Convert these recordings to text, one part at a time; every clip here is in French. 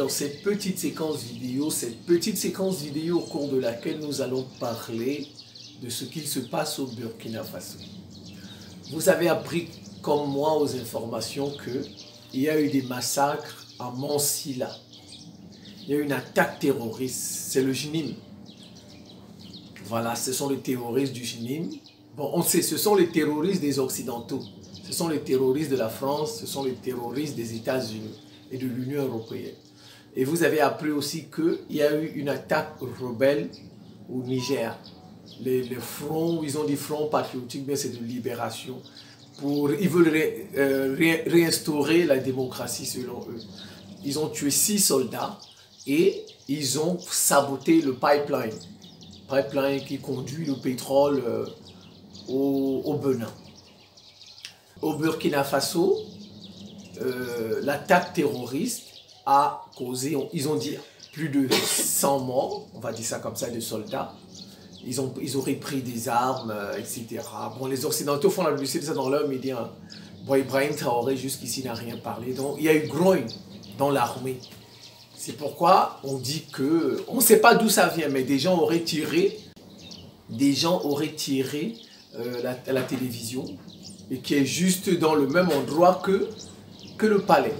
dans cette petite séquence vidéo au cours de laquelle nous allons parler de ce qu'il se passe au Burkina Faso. Vous avez appris comme moi aux informations qu'il y a eu des massacres à Mansilla. Il y a eu une attaque terroriste, c'est le JNIM. Voilà, ce sont les terroristes du JNIM. Bon, on sait, ce sont les terroristes des Occidentaux. Ce sont les terroristes de la France, ce sont les terroristes des États-Unis et de l'Union européenne. Et vous avez appris aussi qu'il y a eu une attaque rebelle au Niger. Les fronts, ils ont dit front patriotique, mais c'est de libération. Ils veulent réinstaurer la démocratie selon eux. Ils ont tué 6 soldats et ils ont saboté le pipeline. Pipeline qui conduit le pétrole au Bénin. Au Burkina Faso, l'attaque terroriste a causé, ils ont dit, plus de 100 morts, on va dire ça comme ça, de soldats. Ils auraient pris des armes, etc. Bon, les Occidentaux font la publicité de ça dans leurs médias. Bon, Ibrahim Traoré, jusqu'ici, n'a rien parlé. Donc, il y a eu grogne dans l'armée. C'est pourquoi on dit que, on ne sait pas d'où ça vient, mais des gens auraient tiré la télévision, et qui est juste dans le même endroit que le palais.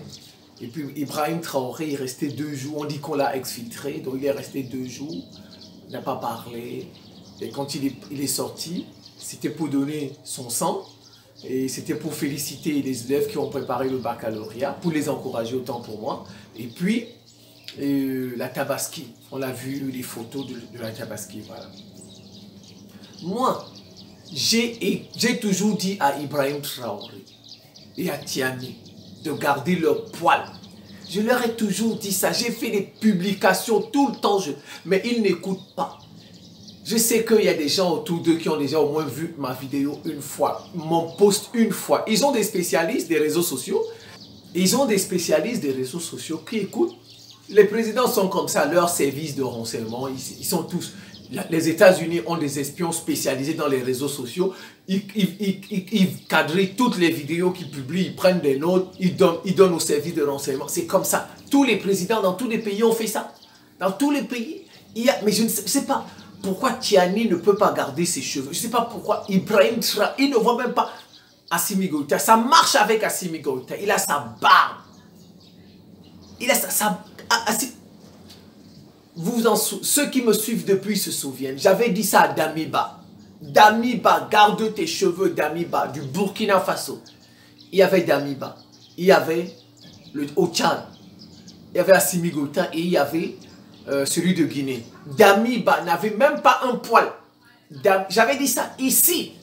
Et puis Ibrahim Traoré est resté 2 jours, on dit qu'on l'a exfiltré, donc il est resté 2 jours, il n'a pas parlé. Et quand il est sorti, c'était pour donner son sang, et c'était pour féliciter les élèves qui ont préparé le baccalauréat, pour les encourager autant pour moi. Et puis, la Tabaski, on a vu les photos de la Tabaski, voilà. Moi, j'ai toujours dit à Ibrahim Traoré et à Tiani de garder leur poil. Je leur ai toujours dit ça. J'ai fait des publications tout le temps, mais ils n'écoutent pas. Je sais qu'il y a des gens autour d'eux qui ont déjà au moins vu ma vidéo une fois, mon post une fois. Ils ont des spécialistes des réseaux sociaux. Ils ont des spécialistes des réseaux sociaux qui écoutent. Les présidents sont comme ça, leurs services de renseignement, ils sont tous... Les États-Unis ont des espions spécialisés dans les réseaux sociaux. Ils cadrent toutes les vidéos qu'ils publient, ils prennent des notes, ils donnent aux services de renseignement. C'est comme ça. Tous les présidents dans tous les pays ont fait ça. Dans tous les pays, mais je ne sais pas pourquoi Tiani ne peut pas garder ses cheveux. Je ne sais pas pourquoi Ibrahim Traoré, il ne voit même pas Assimi Goïta. Ça marche avec Assimi Goïta. Il a sa barbe. Il a ceux qui me suivent depuis se souviennent. J'avais dit ça à Damiba. Damiba, garde tes cheveux, Damiba, du Burkina Faso. Il y avait Damiba. Il y avait au Tchad. Il y avait Assimi Goïta et il y avait celui de Guinée. Damiba n'avait même pas un poil. J'avais dit ça ici.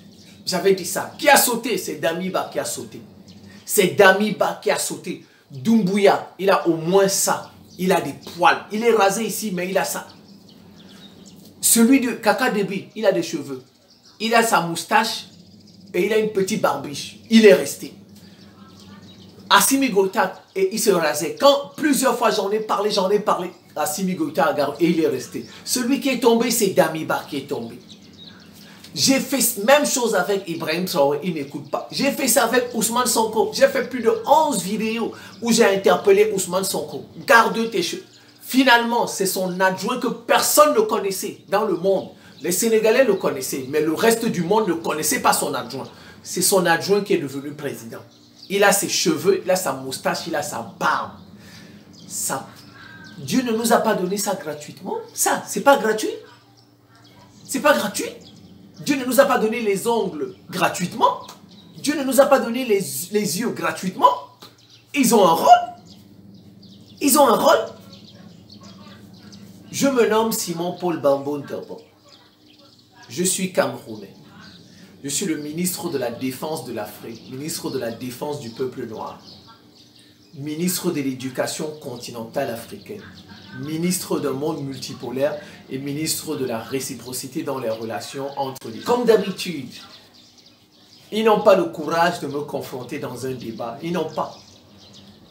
J'avais dit ça. Qui a sauté? C'est Damiba qui a sauté. C'est Damiba qui a sauté. Doumbouya, il a au moins ça. Il a des poils. Il est rasé ici, mais il a ça. Celui de Kaka Debi, il a des cheveux. Il a sa moustache et il a une petite barbiche. Il est resté. Assimi Goïta, il se rasait. Quand plusieurs fois j'en ai parlé, Assimi Goïta et il est resté. Celui qui est tombé, c'est Damiba qui est tombé. J'ai fait même chose avec Ibrahim Traoré, il n'écoute pas. J'ai fait ça avec Ousmane Sonko. J'ai fait plus de 11 vidéos où j'ai interpellé Ousmane Sonko. Garde tes cheveux. Finalement, c'est son adjoint que personne ne connaissait dans le monde. Les Sénégalais le connaissaient, mais le reste du monde ne connaissait pas son adjoint. C'est son adjoint qui est devenu président. Il a ses cheveux, il a sa moustache, il a sa barbe. Ça, Dieu ne nous a pas donné ça gratuitement. Ça, c'est pas gratuit. C'est pas gratuit. Dieu ne nous a pas donné les ongles gratuitement. Dieu ne nous a pas donné les yeux gratuitement. Ils ont un rôle. Ils ont un rôle. Je me nomme Simon Paul Bambon Turbo. Je suis Camerounais. Je suis le ministre de la Défense de l'Afrique, ministre de la Défense du peuple noir, ministre de l'Éducation continentale africaine, ministre d'un monde multipolaire et ministre de la réciprocité dans les relations entre les... Comme d'habitude, ils n'ont pas le courage de me confronter dans un débat. Ils n'ont pas.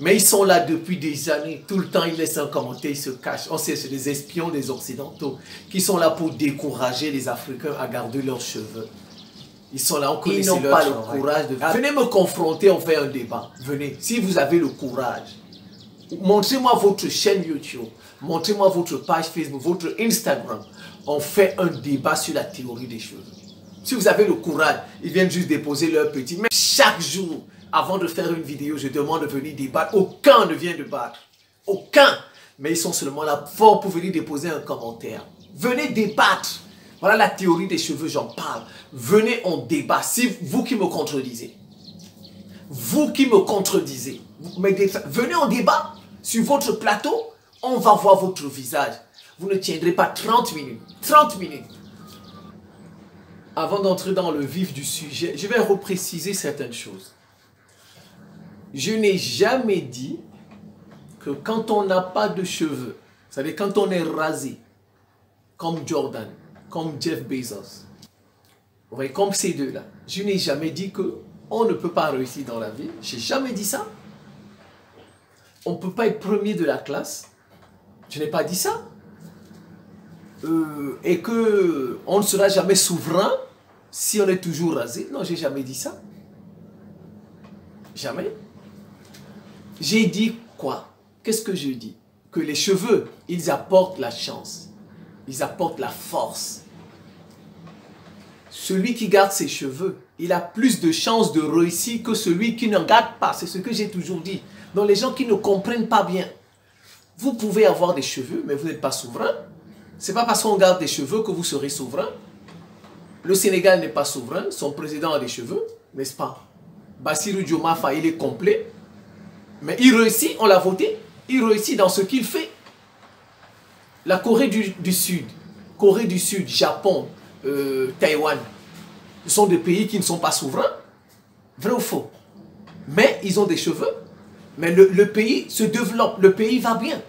Mais ils sont là depuis des années. Tout le temps, ils laissent un commentaire, ils se cachent. On sait, c'est des espions des Occidentaux qui sont là pour décourager les Africains à garder leurs cheveux. Ils sont là, on connaît leur travail. Ils n'ont pas le courage de... Venez me confronter, on fait un débat. Venez, si vous avez le courage. Montrez-moi votre chaîne YouTube. Montrez-moi votre page Facebook, votre Instagram. On fait un débat sur la théorie des cheveux. Si vous avez le courage, ils viennent juste déposer leur petit. Mais chaque jour, avant de faire une vidéo, je demande de venir débattre. Aucun ne vient débattre. Aucun. Mais ils sont seulement là fort pour venir déposer un commentaire. Venez débattre. Voilà la théorie des cheveux, j'en parle. Venez, on débat. Si vous qui me contredisez, venez en débat sur votre plateau, on va voir votre visage. Vous ne tiendrez pas 30 minutes. 30 minutes. Avant d'entrer dans le vif du sujet, je vais repréciser certaines choses. Je n'ai jamais dit que quand on n'a pas de cheveux, c'est-à-dire quand on est rasé, comme Jordan, comme Jeff Bezos, vous voyez, comme ces deux-là, je n'ai jamais dit qu'on ne peut pas réussir dans la vie. Je n'ai jamais dit ça. On ne peut pas être premier de la classe. Je n'ai pas dit ça. Et qu'on ne sera jamais souverain si on est toujours rasé. Non, je n'ai jamais dit ça. Jamais. J'ai dit quoi? Qu'est-ce que je dis? Que les cheveux, ils apportent la chance. Ils apportent la force. Celui qui garde ses cheveux, il a plus de chances de réussir que celui qui n'en garde pas. C'est ce que j'ai toujours dit. Donc les gens qui ne comprennent pas bien, vous pouvez avoir des cheveux, mais vous n'êtes pas souverain. Ce n'est pas parce qu'on garde des cheveux que vous serez souverain. Le Sénégal n'est pas souverain, son président a des cheveux, n'est-ce pas? Bassirou Diomaye Faye, il est complet, mais il réussit, on l'a voté, il réussit dans ce qu'il fait. La Corée du Sud, Japon, Taïwan, ce sont des pays qui ne sont pas souverains, vrai ou faux? Mais ils ont des cheveux, mais le pays se développe, le pays va bien.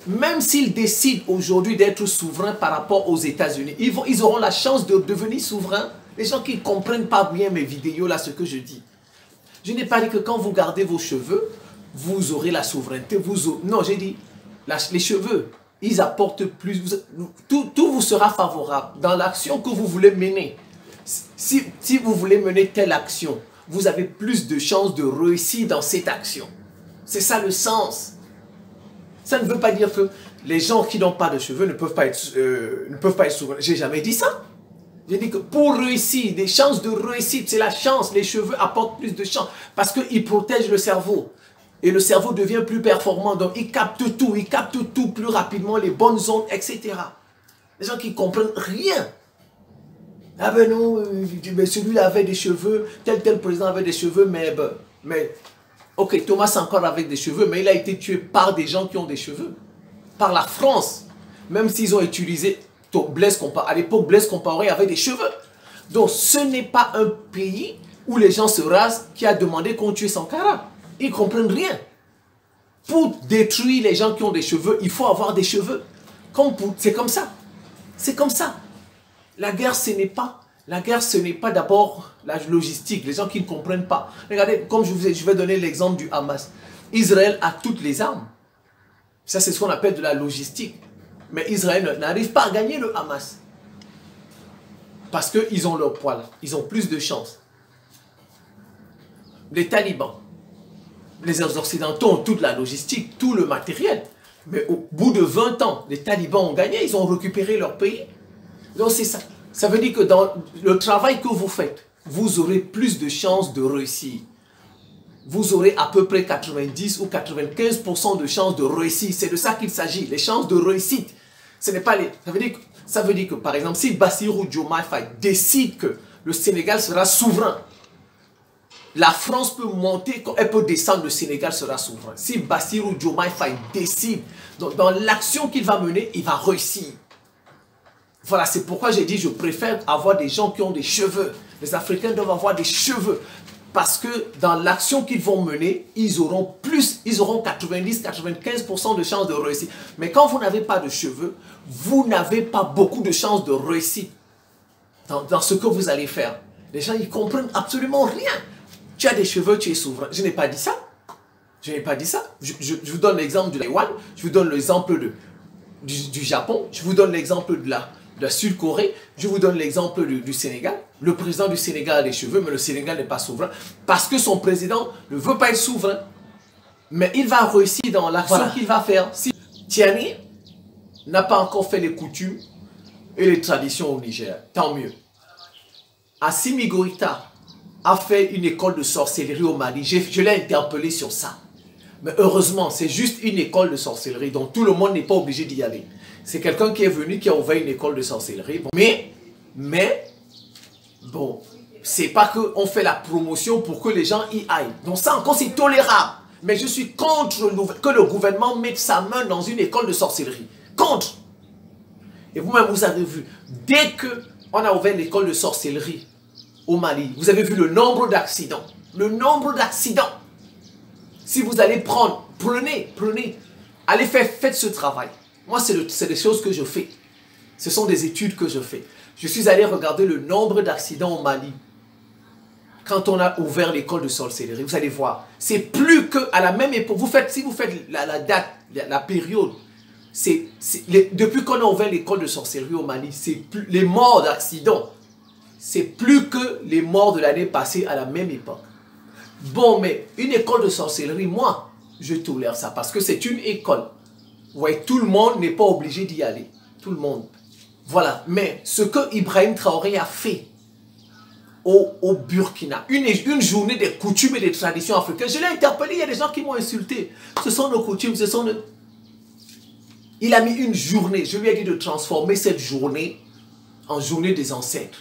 Même s'ils décident aujourd'hui d'être souverains par rapport aux États-Unis, ils auront la chance de devenir souverains. Les gens qui ne comprennent pas bien mes vidéos, là, ce que je dis. Je n'ai pas dit que quand vous gardez vos cheveux, vous aurez la souveraineté. Non, j'ai dit, les cheveux, ils apportent plus. Tout vous sera favorable dans l'action que vous voulez mener. Si vous voulez mener telle action, vous avez plus de chances de réussir dans cette action. C'est ça le sens. Ça ne veut pas dire que les gens qui n'ont pas de cheveux ne peuvent pas être souverains. J'ai jamais dit ça. J'ai dit que pour réussir, des chances de réussite, c'est la chance. Les cheveux apportent plus de chance parce qu'ils protègent le cerveau. Et le cerveau devient plus performant. Donc, il capte tout plus rapidement, les bonnes ondes, etc. Les gens qui ne comprennent rien. Ah ben non, celui-là avait des cheveux, tel président avait des cheveux, mais ok, Thomas Sankara avec des cheveux, mais il a été tué par des gens qui ont des cheveux. Par la France. Même s'ils ont utilisé Blaise Compaoré. À l'époque, Blaise Compaoré avait des cheveux. Donc, ce n'est pas un pays où les gens se rasent qui a demandé qu'on tue Sankara. Ils ne comprennent rien. Pour détruire les gens qui ont des cheveux, il faut avoir des cheveux. C'est comme ça. C'est comme ça. La guerre, ce n'est pas d'abord la logistique, les gens qui ne comprennent pas. Regardez, comme je vais donner l'exemple du Hamas. Israël a toutes les armes. Ça, c'est ce qu'on appelle de la logistique. Mais Israël n'arrive pas à gagner le Hamas. Parce qu'ils ont leur poil. Ils ont plus de chance. Les talibans, les Occidentaux ont toute la logistique, tout le matériel. Mais au bout de 20 ans, les talibans ont gagné, ils ont récupéré leur pays. Donc c'est ça. Ça veut dire que dans le travail que vous faites, vous aurez plus de chances de réussir. Vous aurez à peu près 90 ou 95% de chances de réussir. C'est de ça qu'il s'agit, les chances de réussite. Ce n'est pas les... Ça veut dire que, par exemple, si Bassirou Diomaye Faye décide que le Sénégal sera souverain, la France peut monter, elle peut descendre, le Sénégal sera souverain. Si Bassirou Diomaye Faye décide, dans l'action qu'il va mener, il va réussir. Voilà, c'est pourquoi j'ai dit je préfère avoir des gens qui ont des cheveux. Les Africains doivent avoir des cheveux. Parce que dans l'action qu'ils vont mener, ils auront 90-95% de chances de réussir. Mais quand vous n'avez pas de cheveux, vous n'avez pas beaucoup de chances de réussir dans ce que vous allez faire. Les gens, ils comprennent absolument rien. Tu as des cheveux, tu es souverain. Je n'ai pas dit ça. Je n'ai pas dit ça. Je vous donne l'exemple de Taïwan, je vous donne l'exemple du Japon, je vous donne l'exemple de la Sud-Corée, je vous donne l'exemple du Sénégal. Le président du Sénégal a des cheveux, mais le Sénégal n'est pas souverain parce que son président ne veut pas être souverain. Mais il va réussir dans l'action qu'il va faire. Si Tiani n'a pas encore fait les coutumes et les traditions au Niger, tant mieux. Assimi Goïta a fait une école de sorcellerie au Mali. Je l'ai interpellé sur ça. Mais heureusement, c'est juste une école de sorcellerie, donc tout le monde n'est pas obligé d'y aller. C'est quelqu'un qui est venu, qui a ouvert une école de sorcellerie. Bon, bon, c'est pas qu'on fait la promotion pour que les gens y aillent. Donc ça encore, c'est tolérable. Mais je suis contre que le gouvernement mette sa main dans une école de sorcellerie. Contre. Et vous-même, vous avez vu, dès qu'on a ouvert l'école de sorcellerie au Mali, vous avez vu le nombre d'accidents. Le nombre d'accidents. Si vous allez prendre, prenez, allez faites ce travail. Moi, c'est des choses que je fais. Ce sont des études que je fais. Je suis allé regarder le nombre d'accidents au Mali. Quand on a ouvert l'école de sorcellerie, vous allez voir, c'est plus qu'à la même époque. Si vous faites la date, la période, depuis qu'on a ouvert l'école de sorcellerie au Mali, les morts d'accidents, c'est plus que les morts de l'année passée à la même époque. Bon, mais une école de sorcellerie, moi, je tolère ça parce que c'est une école. Vous voyez, tout le monde n'est pas obligé d'y aller. Tout le monde. Voilà. Mais ce que Ibrahim Traoré a fait au Burkina, une journée des coutumes et des traditions africaines, je l'ai interpellé, il y a des gens qui m'ont insulté. Ce sont nos coutumes, ce sont nos... Il a mis une journée, je lui ai dit de transformer cette journée en journée des ancêtres.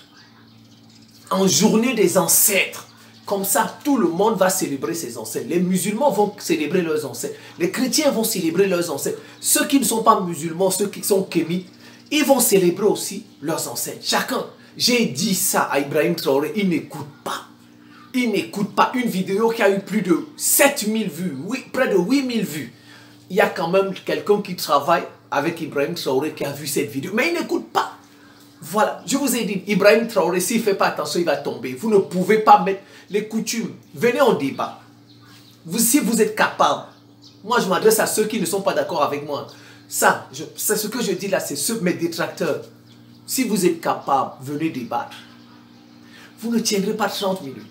En journée des ancêtres. Comme ça, tout le monde va célébrer ses ancêtres. Les musulmans vont célébrer leurs ancêtres. Les chrétiens vont célébrer leurs ancêtres. Ceux qui ne sont pas musulmans, ceux qui sont kémites, ils vont célébrer aussi leurs ancêtres. Chacun. J'ai dit ça à Ibrahim Traoré, il n'écoute pas. Il n'écoute pas. Une vidéo qui a eu plus de 7000 vues, oui, près de 8000 vues. Il y a quand même quelqu'un qui travaille avec Ibrahim Traoré qui a vu cette vidéo. Mais il n'écoute pas. Voilà, je vous ai dit, Ibrahim Traoré, s'il ne fait pas attention, il va tomber. Vous ne pouvez pas mettre les coutumes. Venez en débat. Si vous êtes capable, moi je m'adresse à ceux qui ne sont pas d'accord avec moi. Ça, c'est ce que je dis là, c'est mes détracteurs. Si vous êtes capable, venez débattre. Vous ne tiendrez pas 30 minutes.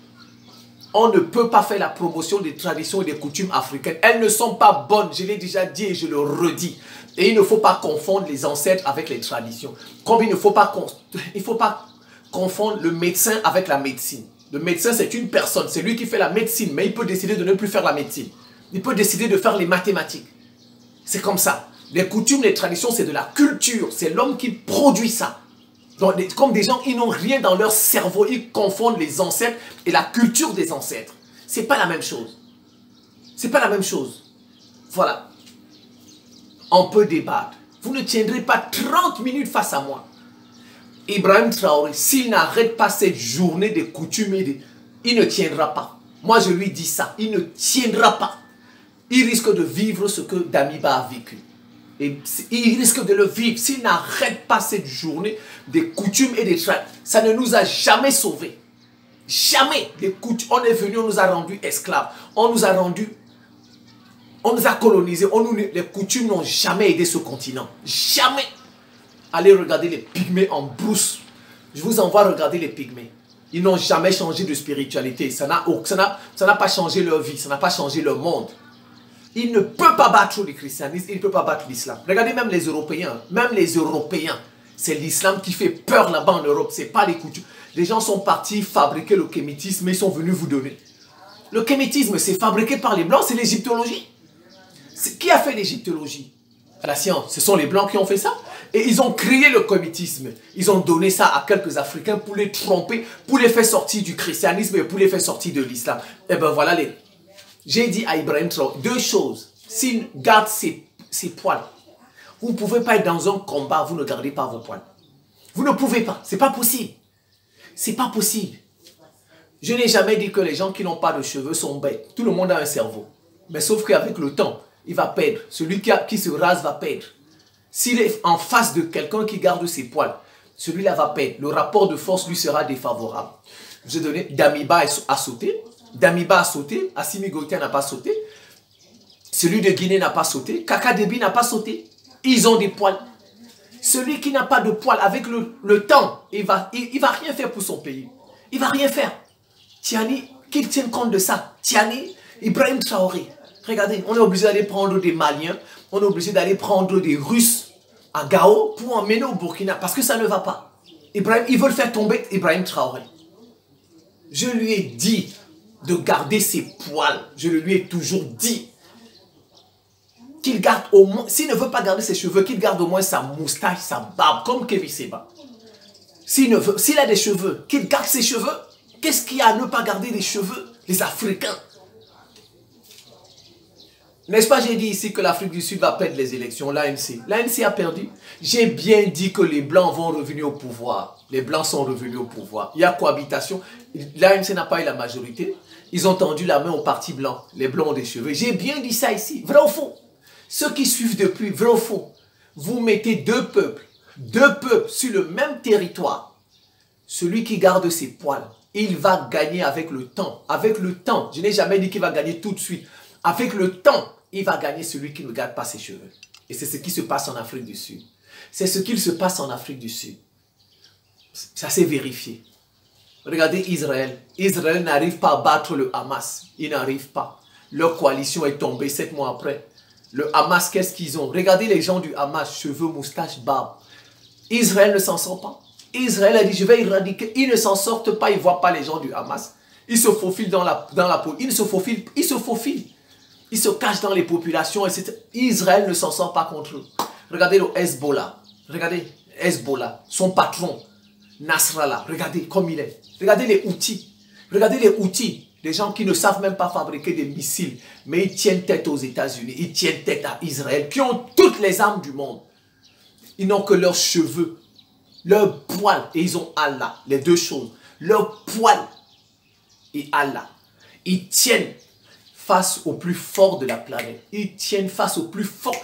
On ne peut pas faire la promotion des traditions et des coutumes africaines. Elles ne sont pas bonnes, je l'ai déjà dit et je le redis. Et il ne faut pas confondre les ancêtres avec les traditions. Comme il ne faut pas, confondre le médecin avec la médecine. Le médecin, c'est une personne, c'est lui qui fait la médecine, mais il peut décider de ne plus faire la médecine. Il peut décider de faire les mathématiques. C'est comme ça. Les coutumes, les traditions, c'est de la culture. C'est l'homme qui produit ça. Donc, comme des gens, ils n'ont rien dans leur cerveau, ils confondent les ancêtres et la culture des ancêtres. C'est pas la même chose. C'est pas la même chose. Voilà. On peut débattre. Vous ne tiendrez pas 30 minutes face à moi. Ibrahim Traoré, s'il n'arrête pas cette journée des coutumes, il ne tiendra pas. Moi, je lui dis ça. Il ne tiendra pas. Il risque de vivre ce que Damiba a vécu. Et il risque de le vivre. S'il n'arrête pas cette journée des coutumes et des traditions, ça ne nous a jamais sauvés. Jamais. On est venu, on nous a rendus esclaves. On nous a colonisés. Les coutumes n'ont jamais aidé ce continent. Jamais. Allez regarder les pygmées en brousse. Je vous envoie regarder les pygmées. Ils n'ont jamais changé de spiritualité. Ça n'a pas changé leur vie. Ça n'a pas changé leur monde. Il ne peut pas battre le christianisme, il ne peut pas battre l'islam. Regardez même les Européens. Même les Européens, c'est l'islam qui fait peur là-bas en Europe. Ce n'est pas les coutumes. Les gens sont partis fabriquer le kémétisme et ils sont venus vous donner. Le kémétisme, c'est fabriqué par les Blancs, c'est l'égyptologie. Qui a fait l'égyptologie? La science, ce sont les Blancs qui ont fait ça. Et ils ont créé le kémétisme. Ils ont donné ça à quelques Africains pour les tromper, pour les faire sortir du christianisme et pour les faire sortir de l'islam. Et ben voilà les... J'ai dit à Ibrahim Traoré deux choses. S'il garde ses poils, vous ne pouvez pas être dans un combat, vous ne gardez pas vos poils. Vous ne pouvez pas. C'est pas possible. C'est pas possible. Je n'ai jamais dit que les gens qui n'ont pas de cheveux sont bêtes. Tout le monde a un cerveau. Mais sauf qu'avec le temps, il va perdre. Celui qui se rase va perdre. S'il est en face de quelqu'un qui garde ses poils, celui-là va perdre. Le rapport de force lui sera défavorable. Je donné, Damiba a sauté. Damiba a sauté, Assimi Goïta n'a pas sauté, celui de Guinée n'a pas sauté, Kaka Déby n'a pas sauté. Ils ont des poils. Celui qui n'a pas de poils, avec le temps, il va rien faire pour son pays. Il va rien faire. Tiani, qu'il tienne compte de ça. Tiani, Ibrahim Traoré, Regardez, on est obligé d'aller prendre des Maliens, on est obligé d'aller prendre des Russes à Gao pour emmener au Burkina, parce que ça ne va pas. Ibrahim, ils veulent faire tomber Ibrahim Traoré. Je lui ai dit de garder ses poils. Je le lui ai toujours dit. Qu'il garde au moins, s'il ne veut pas garder ses cheveux, qu'il garde au moins sa moustache, sa barbe, comme Kevin Seba. S'il a des cheveux, qu'il garde ses cheveux. Qu'est-ce qu'il y a à ne pas garder les cheveux? Les Africains. N'est-ce pas, j'ai dit ici que l'Afrique du Sud va perdre les élections, l'ANC. L'ANC a perdu. J'ai bien dit que les Blancs vont revenir au pouvoir. Les Blancs sont revenus au pouvoir. Il y a cohabitation. L'ANC n'a pas eu la majorité. Ils ont tendu la main au parti blanc. Les Blancs ont des cheveux. J'ai bien dit ça ici. Vrai ou faux? Ceux qui suivent depuis, vrai ou faux? Vous mettez deux peuples sur le même territoire. Celui qui garde ses poils, il va gagner avec le temps. Avec le temps. Je n'ai jamais dit qu'il va gagner tout de suite. Avec le temps, il va gagner celui qui ne garde pas ses cheveux. Et c'est ce qui se passe en Afrique du Sud. C'est ce qu'il se passe en Afrique du Sud. Ça s'est vérifié. Regardez Israël. Israël n'arrive pas à battre le Hamas. Il n'arrive pas. Leur coalition est tombée 7 mois après. Le Hamas, qu'est-ce qu'ils ont? Regardez les gens du Hamas, cheveux, moustaches, barbe. Israël ne s'en sort pas. Israël a dit, je vais éradiquer. Ils ne s'en sortent pas, ils ne voient pas les gens du Hamas. Ils se faufilent dans la peau. Ils se faufilent. Ils se cachent dans les populations. Etc. Israël ne s'en sort pas contre eux. Regardez le Hezbollah. Regardez Hezbollah. Son patron, Nasrallah. Regardez comme il est. Regardez les outils. Regardez les outils. Des gens qui ne savent même pas fabriquer des missiles. Mais ils tiennent tête aux États-Unis. Ils tiennent tête à Israël. Qui ont toutes les armes du monde. Ils n'ont que leurs cheveux. Leurs poils. Et ils ont Allah. Les deux choses. Leurs poils et Allah. Ils tiennent face au plus fort de la planète. Ils tiennent face au plus fort.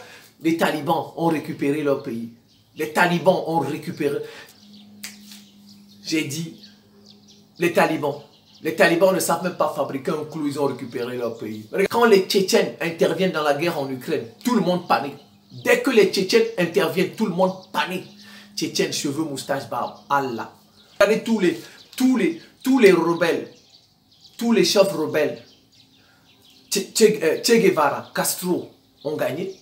Les talibans ont récupéré leur pays. Les talibans ont récupéré. J'ai dit, les talibans ne savent même pas fabriquer un clou, ils ont récupéré leur pays. Quand les Tchétchènes interviennent dans la guerre en Ukraine, tout le monde panique. Dès que les Tchétchènes interviennent, tout le monde panique. Tchétchènes, cheveux, moustaches, barbe, Allah. Regardez tous les rebelles, tous les chefs rebelles, Che Guevara, Castro ont gagné.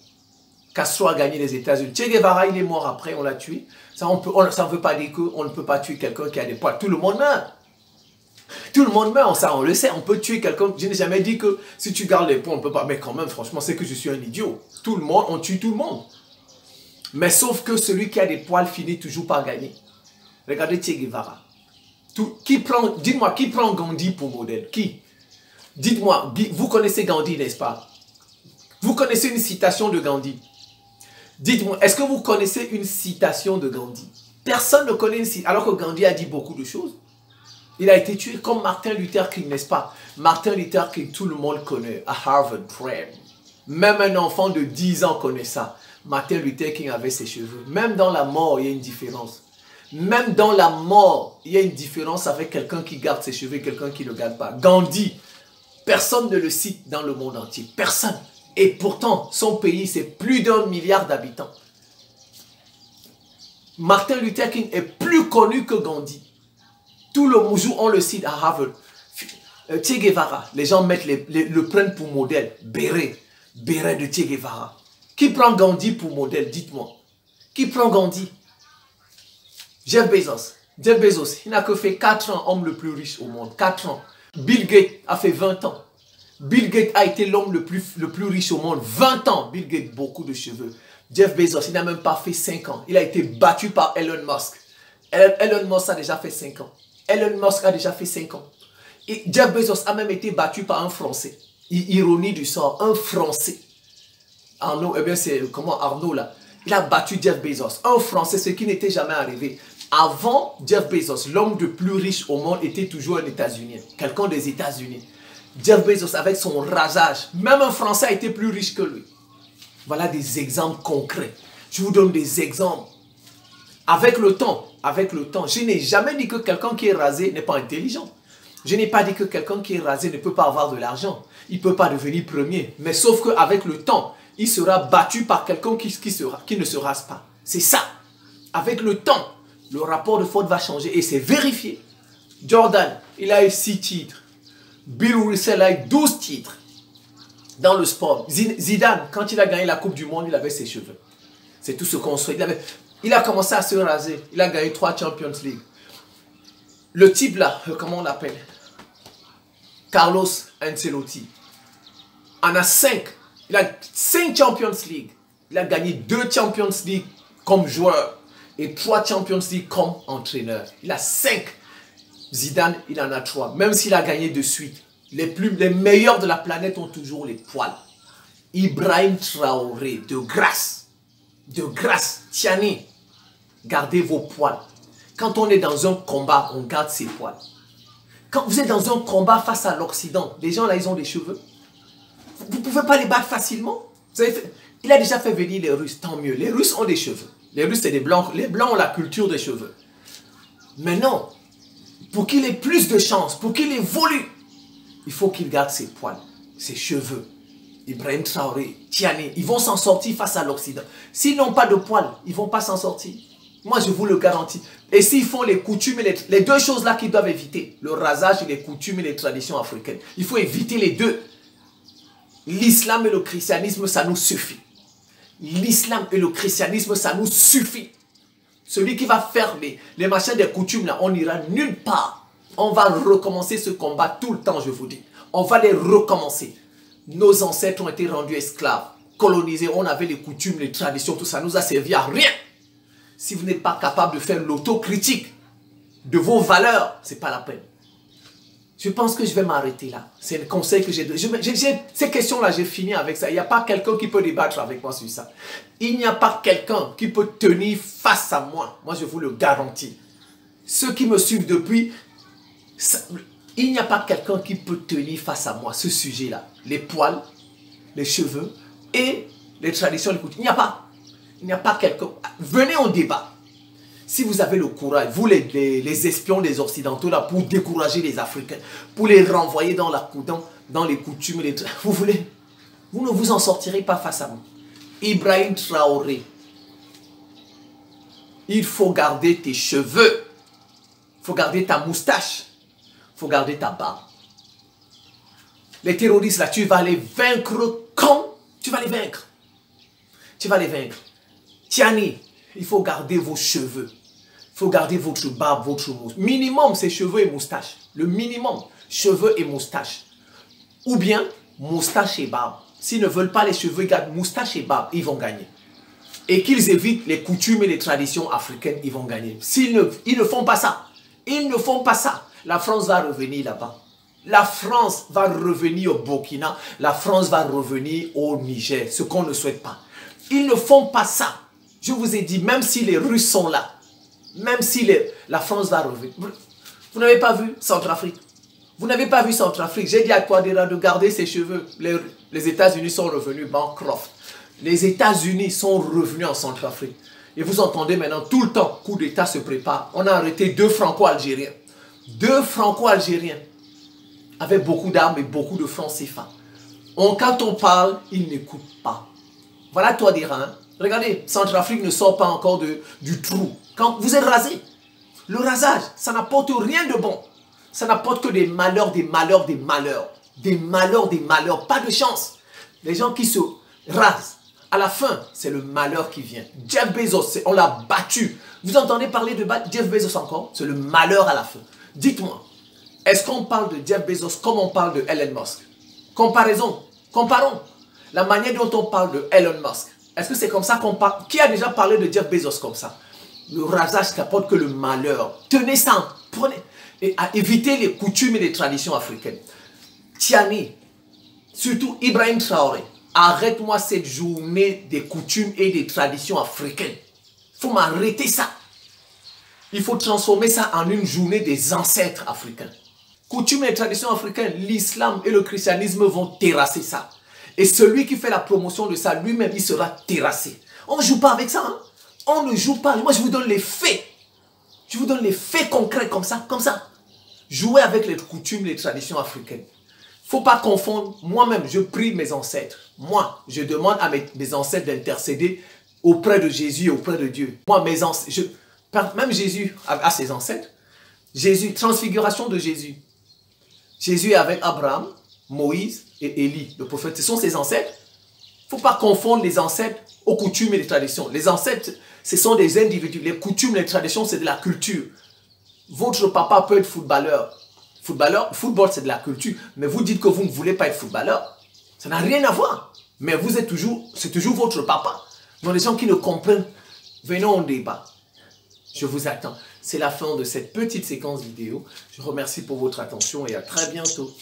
Castro a gagné les États-Unis. Che Guevara, il est mort après, on l'a tué. Ça ne veut pas dire qu'on ne peut pas tuer quelqu'un qui a des poils. Tout le monde meurt. Tout le monde meurt, ça on le sait. On peut tuer quelqu'un. Je n'ai jamais dit que si tu gardes les poils, on ne peut pas. Mais quand même, franchement, c'est que je suis un idiot. Tout le monde, on tue tout le monde. Mais sauf que celui qui a des poils finit toujours par gagner. Regardez Che Guevara. Dites-moi, qui prend Gandhi pour modèle? Qui? Dites-moi, vous connaissez Gandhi, n'est-ce pas? Vous connaissez une citation de Gandhi? Dites-moi, est-ce que vous connaissez une citation de Gandhi? Personne ne connaît une citation, alors que Gandhi a dit beaucoup de choses. Il a été tué comme Martin Luther King, n'est-ce pas? Martin Luther King, tout le monde connaît, à Harvard Prep. Même un enfant de 10 ans connaît ça. Martin Luther King avait ses cheveux. Même dans la mort, il y a une différence. Même dans la mort, il y a une différence avec quelqu'un qui garde ses cheveux et quelqu'un qui ne le garde pas. Gandhi, personne ne le cite dans le monde entier. Personne. Et pourtant, son pays, c'est plus d'1 milliard d'habitants. Martin Luther King est plus connu que Gandhi. Tout le jour, on le cite à Harvard. Che Guevara, les gens le prennent pour modèle. Béret de Che Guevara. Qui prend Gandhi pour modèle? Dites-moi. Qui prend Gandhi? Jeff Bezos. Jeff Bezos, il n'a que fait 4 ans, homme le plus riche au monde. 4 ans. Bill Gates a fait 20 ans. Bill Gates a été l'homme le plus riche au monde. 20 ans. Bill Gates, beaucoup de cheveux. Jeff Bezos, il n'a même pas fait 5 ans. Il a été battu par Elon Musk. Elon Musk a déjà fait 5 ans. Elon Musk a déjà fait 5 ans. Et Jeff Bezos a même été battu par un Français. Ironie du sort, un Français. Arnaud, eh bien c'est comment Arnaud là. Il a battu Jeff Bezos. Un Français, ce qui n'était jamais arrivé. Avant Jeff Bezos, l'homme le plus riche au monde était toujours un États-Unien. Quelqu'un des États-Unis. Jeff Bezos avec son rasage. Même un Français a été plus riche que lui. Voilà des exemples concrets. Je vous donne des exemples. Avec le temps, je n'ai jamais dit que quelqu'un qui est rasé n'est pas intelligent. Je n'ai pas dit que quelqu'un qui est rasé ne peut pas avoir de l'argent. Il ne peut pas devenir premier. Mais sauf qu'avec le temps, il sera battu par quelqu'un qui ne se rase pas. C'est ça. Avec le temps, le rapport de force va changer et c'est vérifié. Jordan, il a eu 6 titres. Bill Russell a eu 12 titres. dans le sport. Zidane, quand il a gagné la Coupe du Monde, il avait ses cheveux. C'est tout ce qu'on souhaite. Il a commencé à se raser. Il a gagné 3 Champions League. Le type là, comment on l'appelle? Carlos Ancelotti. En a 5. Il a 5 Champions League. Il a gagné 2 Champions League comme joueur et 3 Champions League comme entraîneur. Il a 5. Zidane, il en a 3. Même s'il a gagné de suite. Les meilleurs de la planète ont toujours les poils. Ibrahim Traoré, de grâce, Tiani, gardez vos poils. Quand on est dans un combat, on garde ses poils. Quand vous êtes dans un combat face à l'Occident, les gens là, ils ont des cheveux. Vous ne pouvez pas les battre facilement. Il a déjà fait venir les Russes, tant mieux. Les Russes ont des cheveux. Les Russes, c'est des Blancs. Les Blancs ont la culture des cheveux. Mais non, pour qu'il ait plus de chance, pour qu'il évolue, il faut qu'il garde ses poils, ses cheveux. Ibrahim Traoré, Tiani, ils vont s'en sortir face à l'Occident. S'ils n'ont pas de poils, ils ne vont pas s'en sortir. Moi, je vous le garantis. Et s'ils font les coutumes et les deux choses-là qu'ils doivent éviter, le rasage et les coutumes et les traditions africaines, il faut éviter les deux. L'islam et le christianisme, ça nous suffit. L'islam et le christianisme, ça nous suffit. Celui qui va faire les machins des coutumes, là, on n'ira nulle part. On va recommencer ce combat tout le temps, je vous dis. On va les recommencer. Nos ancêtres ont été rendus esclaves, colonisés, on avait les coutumes, les traditions, tout ça nous a servi à rien. Si vous n'êtes pas capable de faire l'autocritique de vos valeurs, ce n'est pas la peine. Je pense que je vais m'arrêter là. C'est le conseil que j'ai donné. Ces questions-là, j'ai fini avec ça. Il n'y a pas quelqu'un qui peut débattre avec moi sur ça. Il n'y a pas quelqu'un qui peut tenir face à moi. Moi, je vous le garantis. Ceux qui me suivent depuis, il n'y a pas quelqu'un qui peut tenir face à moi ce sujet-là. Les poils, les cheveux et les traditions, les coutumes. Il n'y a pas. Il n'y a pas quelqu'un. Venez en débat. Si vous avez le courage, vous les espions des Occidentaux, là, pour décourager les Africains, pour les renvoyer dans les coutumes, vous ne vous en sortirez pas face à moi. Ibrahim Traoré, il faut garder tes cheveux, il faut garder ta moustache, il faut garder ta barbe. Les terroristes, là, tu vas les vaincre quand? Tu vas les vaincre. Tu vas les vaincre. Tiani, il faut garder vos cheveux. Il faut garder votre barbe, votre moustache. Minimum, c'est cheveux et moustache. Le minimum, cheveux et moustache. Ou bien, moustache et barbe. S'ils ne veulent pas les cheveux, ils gardent moustache et barbe, ils vont gagner. Et qu'ils évitent les coutumes et les traditions africaines, ils vont gagner. Ils ne font pas ça. Ils ne font pas ça. La France va revenir là-bas. La France va revenir au Burkina. La France va revenir au Niger. Ce qu'on ne souhaite pas. Ils ne font pas ça. Je vous ai dit, même si les Russes sont là, même si la France va revenir. Vous n'avez pas vu Centrafrique? Vous n'avez pas vu Centrafrique? J'ai dit à Touadéra de garder ses cheveux. Les États-Unis sont revenus, Bancroft. Les États-Unis sont revenus en Centrafrique. Et vous entendez maintenant, tout le temps, coup d'État se prépare. On a arrêté 2 Franco-Algériens. 2 Franco-Algériens. Avec beaucoup d'armes et beaucoup de francs CFA. Quand on parle, ils n'écoutent pas. Voilà Touadéra, hein? Regardez, Centrafrique ne sort pas encore du trou. Quand vous êtes rasé, le rasage, ça n'apporte rien de bon. Ça n'apporte que des malheurs, des malheurs, des malheurs. Des malheurs, des malheurs. Pas de chance. Les gens qui se rasent, à la fin, c'est le malheur qui vient. Jeff Bezos, on l'a battu. Vous entendez parler de Jeff Bezos encore? C'est le malheur à la fin. Dites-moi, est-ce qu'on parle de Jeff Bezos comme on parle de Elon Musk? Comparaison. Comparons. La manière dont on parle de Elon Musk. Est-ce que c'est comme ça qu'on parle? Qui a déjà parlé de Jeff Bezos comme ça? Le rasage n'apporte que le malheur. Tenez ça, prenez. Et à éviter les coutumes et les traditions africaines. Tiani, surtout Ibrahim Traoré, arrête-moi cette journée des coutumes et des traditions africaines. Il faut m'arrêter ça. Il faut transformer ça en une journée des ancêtres africains. Coutumes et traditions africaines, l'islam et le christianisme vont terrasser ça. Et celui qui fait la promotion de ça, lui-même, il sera terrassé. On ne joue pas avec ça. Hein? On ne joue pas. Moi, je vous donne les faits. Je vous donne les faits concrets comme ça. Jouez avec les coutumes, les traditions africaines. Il ne faut pas confondre. Moi-même, je prie mes ancêtres. Moi, je demande à mes ancêtres d'intercéder auprès de Jésus et auprès de Dieu. Moi, mes ancêtres, même Jésus a ses ancêtres. Jésus, transfiguration de Jésus. Jésus est avec Abraham, Moïse et Élie, le prophète, ce sont ses ancêtres. Il ne faut pas confondre les ancêtres aux coutumes et les traditions. Les ancêtres, ce sont des individus. Les coutumes, les traditions, c'est de la culture. Votre papa peut être footballeur. Football, c'est de la culture. Mais vous dites que vous ne voulez pas être footballeur. Ça n'a rien à voir. Mais vous êtes toujours, c'est toujours votre papa. Donc les gens qui ne comprennent, venons au débat. Je vous attends. C'est la fin de cette petite séquence vidéo. Je vous remercie pour votre attention et à très bientôt.